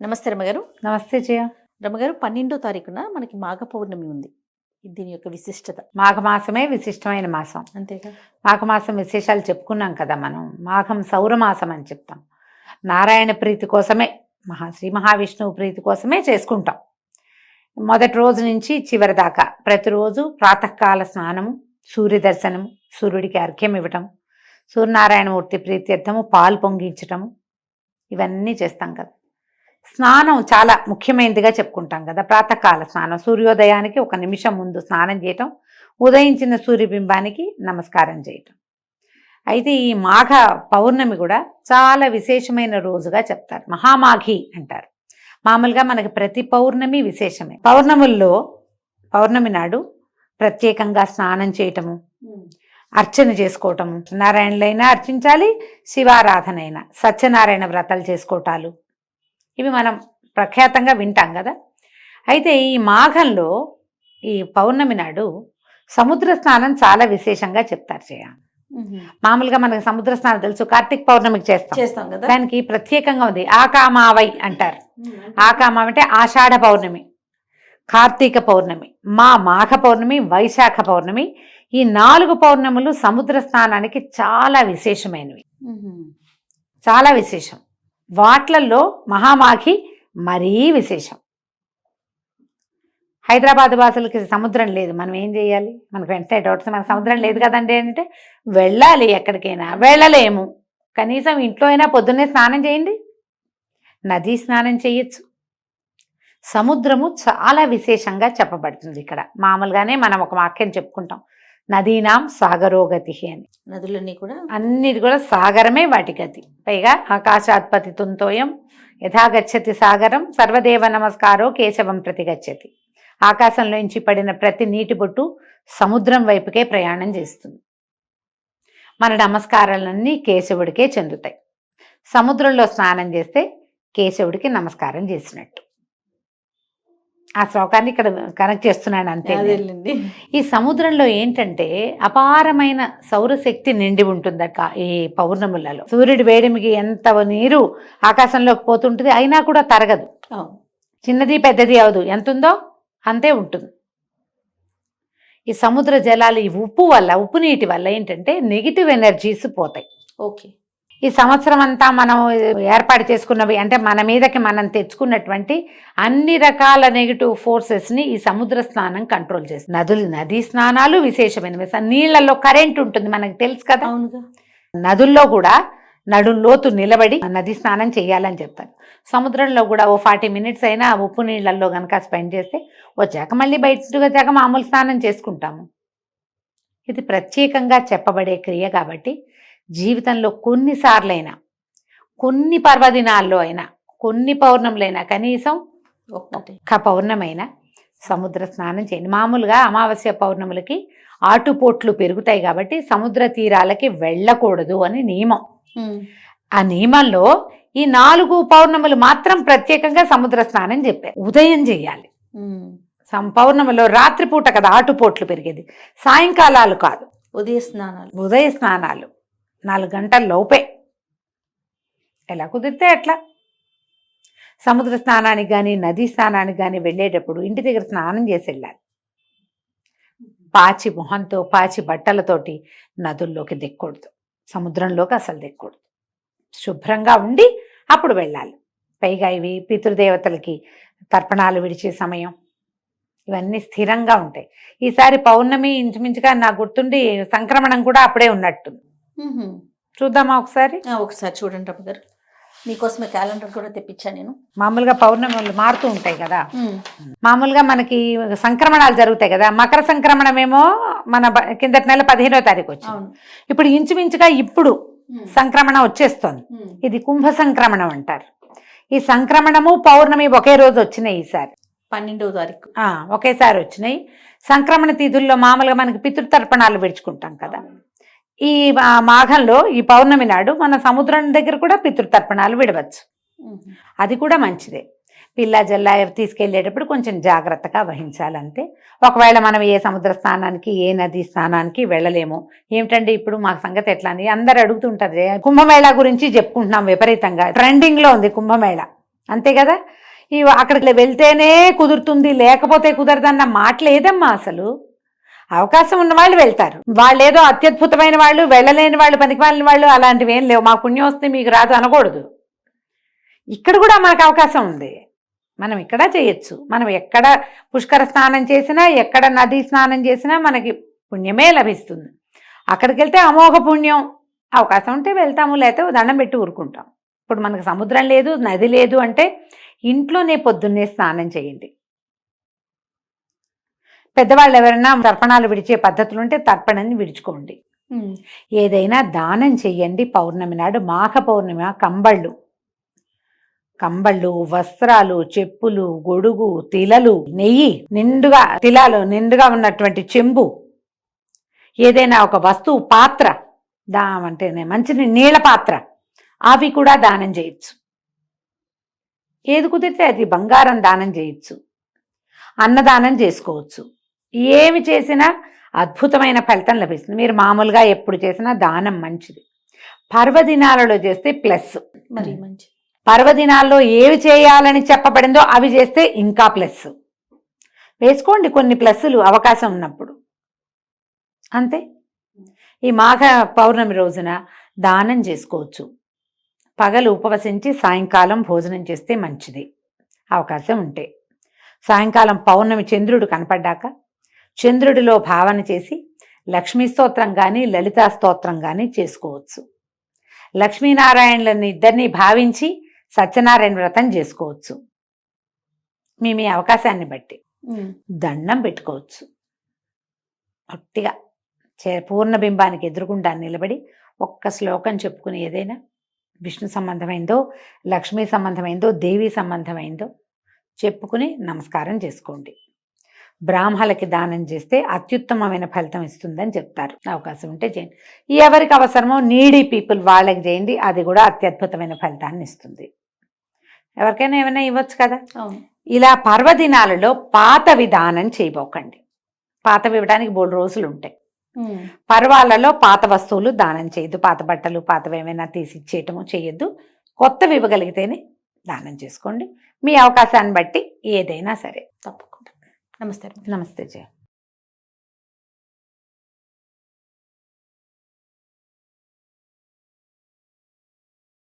నమస్తే రమగారు. నమస్తే జయ. రమగారు, 12వ తారీఖున మనకి మాఘ పౌర్ణమి ఉంది. దీని యొక్క విశిష్టత. మాఘమాసమే విశిష్టమైన మాసం. అంతేగా. మాఘమాసం విశేషాలు చెప్పుకున్నాం కదా మనం. మాఘం సౌరమాసం అని చెప్తాం. నారాయణ ప్రీతి కోసమే, శ్రీ మహావిష్ణువు ప్రీతి కోసమే చేసుకుంటాం. మొదటి రోజు నుంచి చివరి దాకా ప్రతిరోజు ప్రాతకాల స్నానము, సూర్య దర్శనము, సూర్యుడికి అర్ఘ్యం ఇవ్వటం, సూర్యనారాయణమూర్తి ప్రీత్యర్థము పాలు పొంగించటము, ఇవన్నీ చేస్తాం కదా. స్నానం చాలా ముఖ్యమైనదిగా చెప్పుకుంటాం కదా. ప్రాతకాల స్నానం, సూర్యోదయానికి 1 నిమిషం ముందు స్నానం చేయటం, ఉదయించిన సూర్యబింబానికి నమస్కారం చేయటం. అయితే ఈ మాఘ పౌర్ణమి కూడా చాలా విశేషమైన రోజుగా చెప్తారు. మహామాఘి అంటారు. మామూలుగా మనకి ప్రతి పౌర్ణమి విశేషమే. పౌర్ణమి నాడు ప్రత్యేకంగా స్నానం చేయటము, అర్చన చేసుకోవటము, నారాయణులైనా అర్చించాలి, శివారాధన అయినా, సత్యనారాయణ వ్రతాలు చేసుకోవటాలు, ఇవి మనం ప్రఖ్యాతంగా వింటాం కదా. అయితే ఈ మాఘంలో ఈ పౌర్ణమి నాడు సముద్ర స్నానం చాలా విశేషంగా చెప్తారు జయ. మామూలుగా మనకి సముద్ర స్నానం తెలుసు, కార్తీక పౌర్ణమికి చేస్తాం కదా. దానికి ప్రత్యేకంగా ఉంది. ఆకామావై అంటారు. ఆకామ అంటే ఆషాఢ పౌర్ణమి, కార్తీక పౌర్ణమి, మాఘ పౌర్ణమి, వైశాఖ పౌర్ణమి, ఈ 4 పౌర్ణములు సముద్ర స్నానానికి చాలా విశేషమైనవి. చాలా విశేషం. వాట్లల్లో మహామాఘి మరీ విశేషం. హైదరాబాద్ వాసులకి సముద్రం లేదు, మనం ఏం చేయాలి? మనకు వెంటనే డౌట్స్, మనకు సముద్రం లేదు కదండి అంటే వెళ్ళాలి. ఎక్కడికైనా వెళ్ళలేము, కనీసం ఇంట్లో అయినా పొద్దున్నే స్నానం చేయండి, నదీ స్నానం చేయొచ్చు. సముద్రము చాలా విశేషంగా చెప్పబడుతుంది ఇక్కడ. మామూలుగానే మనం ఒక వాక్యం చెప్పుకుంటాం, నదీనాం సాగరోగతి అని. నదులన్నీ కూడా, అన్నిటి కూడా సాగరమే వాటి గతి. పైగా ఆకాశాత్పతి తుంతోయం యథాగచ్చతి సాగరం సర్వదేవ నమస్కారో కేశవం ప్రతిగచ్చతి. ఆకాశంలోంచి పడిన ప్రతి నీటి బొట్టు సముద్రం వైపుకే ప్రయాణం చేస్తుంది. మన నమస్కారాలన్నీ కేశవుడికే చెందుతాయి. సముద్రంలో స్నానం చేస్తే కేశవుడికి నమస్కారం చేసినట్టు. ఆ శ్లోకాన్ని ఇక్కడ కనెక్ట్ చేస్తున్నాను అంతే. ఈ సముద్రంలో ఏంటంటే అపారమైన సౌరశక్తి నిండి ఉంటుందట ఈ పౌర్ణములలో. సూర్యుడి వేడిమికి ఎంత నీరు ఆకాశంలోకి పోతుంటుంది, అయినా కూడా తరగదు. చిన్నది పెద్దది అవదు, ఎంత ఉందో అంతే ఉంటుంది. ఈ సముద్ర జలాలు ఈ ఉప్పు నీటి వల్ల ఏంటంటే నెగిటివ్ ఎనర్జీస్ పోతాయి. ఓకే. ఈ సంవత్సరం అంతా మనం ఏర్పాటు చేసుకున్నవి అంటే మన మీదకి మనం తెచ్చుకున్నటువంటి అన్ని రకాల నెగిటివ్ ఫోర్సెస్ని ఈ సముద్ర స్నానం కంట్రోల్ చేస్తుంది. నదీ స్నానాలు విశేషమైనవి. నీళ్లలో కరెంట్ ఉంటుంది, మనకు తెలుసు కదా. నదుల్లో కూడా నడుంలోతు నిలబడి నదీ స్నానం చేయాలని చెప్తారు. సముద్రంలో కూడా 40 మినిట్స్ అయినా ఉప్పు నీళ్లలో కనుక స్పెండ్ చేస్తే వచ్చాక మళ్ళీ బయటకు వచ్చాక మామూలు స్నానం చేసుకుంటాము. ఇది ప్రత్యేకంగా చెప్పబడే క్రియ కాబట్టి జీవితంలో కొన్నిసార్లైనా, కొన్ని పర్వదినాల్లో అయినా, కొన్ని పౌర్ణములైనా, కనీసం ఒక్క పౌర్ణమైనా సముద్ర స్నానం చేయండి. మామూలుగా అమావాస్య పౌర్ణములకి ఆటుపోట్లు పెరుగుతాయి కాబట్టి సముద్ర తీరాలకి వెళ్ళకూడదు అని నియమం. ఆ నియమంలో ఈ 4 పౌర్ణములు మాత్రం ప్రత్యేకంగా సముద్ర స్నానం చెప్పారు. ఉదయం చేయాలి. పౌర్ణమిలో రాత్రిపూట కదా ఆటుపోట్లు పెరిగేది, సాయంకాలాలు కాదు, ఉదయ స్నానాలు 4 గంటల లోపే. ఎలా కుదిరితే అట్లా సముద్ర స్నానానికి కానీ నదీ స్నానానికి కానీ వెళ్ళేటప్పుడు ఇంటి దగ్గర స్నానం చేసి వెళ్ళాలి. పాచి మొహంతో, పాచి బట్టలతోటి నదుల్లోకి దిక్కకూడదు, సముద్రంలోకి అసలు దిక్కకూడదు. శుభ్రంగా ఉండి అప్పుడు వెళ్ళాలి. పైగా ఇవి పితృదేవతలకి తర్పణాలు విడిచే సమయం, ఇవన్నీ స్థిరంగా ఉంటాయి. ఈసారి పౌర్ణమి ఇంచుమించుగా నాకు గుర్తుండి సంక్రమణం కూడా అప్పుడే ఉన్నట్టుంది. చూద్దామా ఒకసారి చూడండి రమ్మ గారు. మీకోసమే క్యాలెండర్ కూడా తెప్పించాను నేను. మామూలుగా పౌర్ణములు మారుతూ ఉంటాయి కదా. మామూలుగా మనకి సంక్రమణాలు జరుగుతాయి కదా. మకర సంక్రమణం ఏమో మన కిందటి నెల 15వ తారీఖు వచ్చింది. ఇప్పుడు ఇంచుమించుగా ఇప్పుడు సంక్రమణం వచ్చేస్తోంది. ఇది కుంభ సంక్రమణం అంటారు. ఈ సంక్రమణము పౌర్ణమి ఒకే రోజు వచ్చినాయి. ఈసారి 12వ తారీఖు ఒకేసారి వచ్చినాయి. సంక్రమణ తిథుల్లో మామూలుగా మనకి పితృతర్పణాలు విడుచుకుంటాం కదా. ఈ మాఘంలో ఈ పౌర్ణమి నాడు మన సముద్రం దగ్గర కూడా పితృతర్పణాలు విడవచ్చు. అది కూడా మంచిదే. పిల్ల జల్లా తీసుకెళ్లేటప్పుడు కొంచెం జాగ్రత్తగా వహించాలంతే. ఒకవేళ మనం ఏ సముద్ర స్నానానికి, ఏ నదీ స్నానానికి వెళ్ళలేము, ఏమిటండి ఇప్పుడు మా సంగతి ఎట్లా అని అందరు అడుగుతుంటారు. కుంభమేళా గురించి చెప్పుకుంటున్నాం, విపరీతంగా ట్రెండింగ్ లో ఉంది కుంభమేళా. అంతే కదా. అక్కడికి వెళ్తేనే కుదురుతుంది, లేకపోతే కుదరదన్న మాట లేదమ్మా. అసలు అవకాశం ఉన్న వాళ్ళు వెళ్తారు. వాళ్ళు ఏదో అత్యద్భుతమైన వాళ్ళు, వెళ్ళలేని వాళ్ళు, పనికిమాలిన వాళ్ళు అలాంటివి ఏం లేవు. మా పుణ్యం వస్తే మీకు రాదు అనకూడదు. ఇక్కడ కూడా మనకు అవకాశం ఉంది, మనం ఇక్కడ చేయొచ్చు. మనం ఎక్కడ పుష్కర స్నానం చేసినా, ఎక్కడ నదీ స్నానం చేసినా మనకి పుణ్యమే లభిస్తుంది. అక్కడికి వెళ్తే అమోఘ పుణ్యం. అవకాశం ఉంటే వెళ్తాము, లేకపోతే దండం పెట్టి ఊరుకుంటాం. ఇప్పుడు మనకు సముద్రం లేదు, నది లేదు అంటే ఇంట్లోనే పొద్దున్నే స్నానం చేయండి. పెద్దవాళ్ళు ఎవరైనా తర్పణాలు విడిచే పద్ధతులు ఉంటే తర్పణని విడుచుకోండి. ఏదైనా దానం చెయ్యండి. పౌర్ణమి నాడు, మాఘ పౌర్ణమి, కంబళ్ళు, వస్త్రాలు, చెప్పులు, గొడుగు, తిలలు, నెయ్యి నిండుగా, తిలాలు నిండుగా ఉన్నటువంటి చెంబు, ఏదైనా ఒక వస్తువు, పాత్ర, అంటేనే మంచి నీళ్ళ పాత్ర, అవి కూడా దానం చేయొచ్చు. ఏది కుదిరితే అది. బంగారం దానం చేయొచ్చు, అన్నదానం చేసుకోవచ్చు. ఏమి చేసినా అద్భుతమైన ఫలితం లభిస్తుంది. మీరు మామూలుగా ఎప్పుడు చేసినా దానం మంచిది. పర్వదినాలలో చేస్తే ప్లస్. మరి మంచి పర్వదినాల్లో ఏవి చేయాలని చెప్పబడిందో అవి చేస్తే ఇంకా ప్లస్. వేసుకోండి కొన్ని ప్లస్సులు అవకాశం ఉన్నప్పుడు. అంతే. ఈ మాఘ పౌర్ణమి రోజున దానం చేసుకోవచ్చు. పగలు ఉపవసించి సాయంకాలం భోజనం చేస్తే మంచిది అవకాశం ఉంటే. సాయంకాలం పౌర్ణమి చంద్రుడు కనపడ్డాక చంద్రుడిలో భావన చేసి లక్ష్మీ స్తోత్రం కానీ, లలితా స్తోత్రం కానీ చేసుకోవచ్చు. లక్ష్మీనారాయణులను ఇద్దరిని భావించి సత్యనారాయణ వ్రతం చేసుకోవచ్చు. మీ అవకాశాన్ని బట్టి దండం పెట్టుకోవచ్చు. ఒట్టిగా పూర్ణబింబానికి ఎదురుగుండా నిలబడి ఒక్క శ్లోకం చెప్పుకుని, ఏదైనా విష్ణు సంబంధమైందో, లక్ష్మీ సంబంధమైందో, దేవి సంబంధమైందో చెప్పుకుని నమస్కారం చేసుకోండి. బ్రాహ్మణులకి దానం చేస్తే అత్యుత్తమమైన ఫలితం ఇస్తుందని చెప్తారు. అవకాశం ఉంటే చేయండి. ఎవరికి అవసరమో నీడీ పీపుల్ వాళ్ళకి చేయండి, అది కూడా అత్యద్భుతమైన ఫలితాన్ని ఇస్తుంది. ఎవరికైనా ఏమైనా ఇవ్వచ్చు కదా. ఇలా పర్వదినాలలో పాతవి దానం చేయబోకండి. పాతవి ఇవ్వడానికి 3 రోజులు ఉంటాయి. పర్వాలలో పాత వస్తువులు దానం చేయొద్దు. పాత బట్టలు, పాతవి ఏమైనా తీసి ఇచ్చేయటము చేయొద్దు. కొత్తవి ఇవ్వగలిగితేనే దానం చేసుకోండి. మీ అవకాశాన్ని బట్టి ఏదైనా సరే. తప్పకుండా. నమస్తే. నమస్తే జయ.